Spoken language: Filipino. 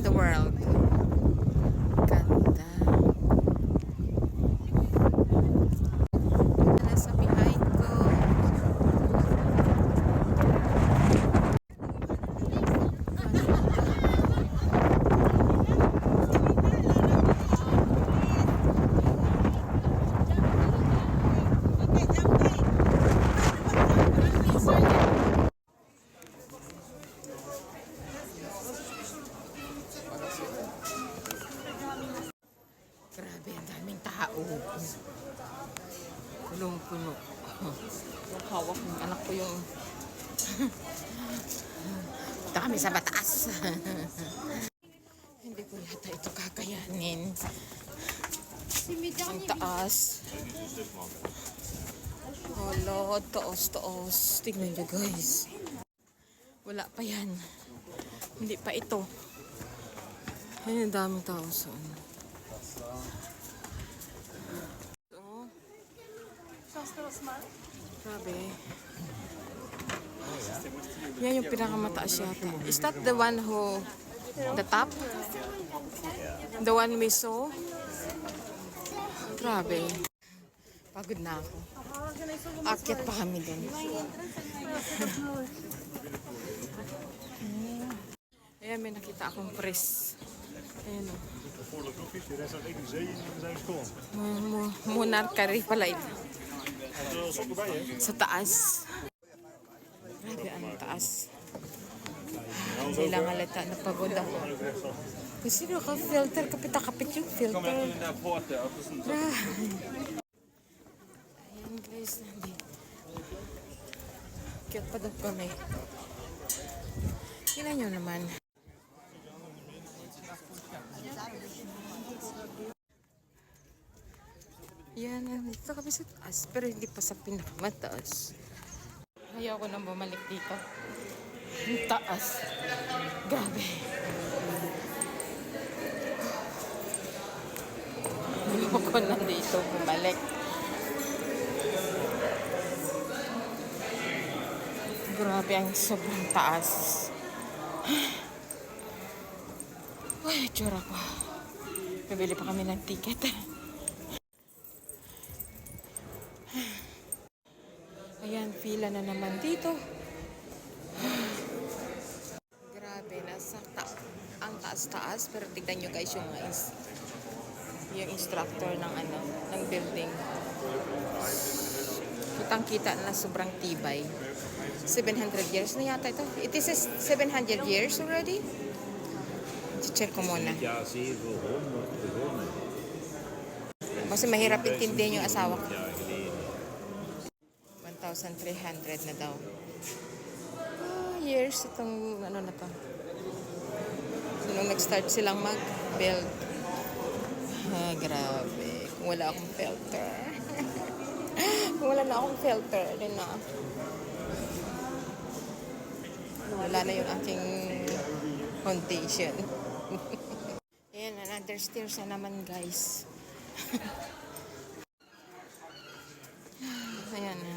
the world. Ganda. Nasa behind ko. Grabe, ang daming tao. Punong-puno. Yung hawak ng anak ko yung punta kami sa Batas. Hindi ko yata ito kakayanin. Ang taas. Hala, taas. Tignan nyo guys. Wala pa yan. Hindi pa ito. Ayun, ang daming tao saan. Grabe. Yan yung pinakamataas yata. Is that the one who, the top? The one we saw? Grabe. Pagod na ako. Akyat pa kami dun. Ayan, may nakita akong press. Ayan o. Monarchary pala ito. Sa taas. Grabe, ang taas. Hindi lang halata, napagod ako. Kasi naka-filter, kapit yung filter. Ayan guys, cute pa daw kami. Tingnan nyo naman. Yan, ito kami sa taas, pero hindi pa sa pinakamataas. Ayaw ko nang bumalik dito. Ang taas. Grabe. Ayaw ko nandito bumalik. Grabe ang sobrang taas. Uy, tsura ko. Nabili pa kami ng ticket. Ayan, pila na naman dito. Grabe, ang taas-taas. Pero tignan nyo guys yung instructor ng building. Kitang-kita na sobrang tibay. 700 years na yata ito. It is 700 years already. Check ko muna. Kasi mahirap intindihin yung asawa ko. 1,300 na daw. Years itong ano na to. So, nung nag-start silang mag-build. Grabe. Kung wala akong filter. Kung wala na akong filter, din na. Wala na yung aking foundation. Ayan, another stairs na naman guys. Ayan na.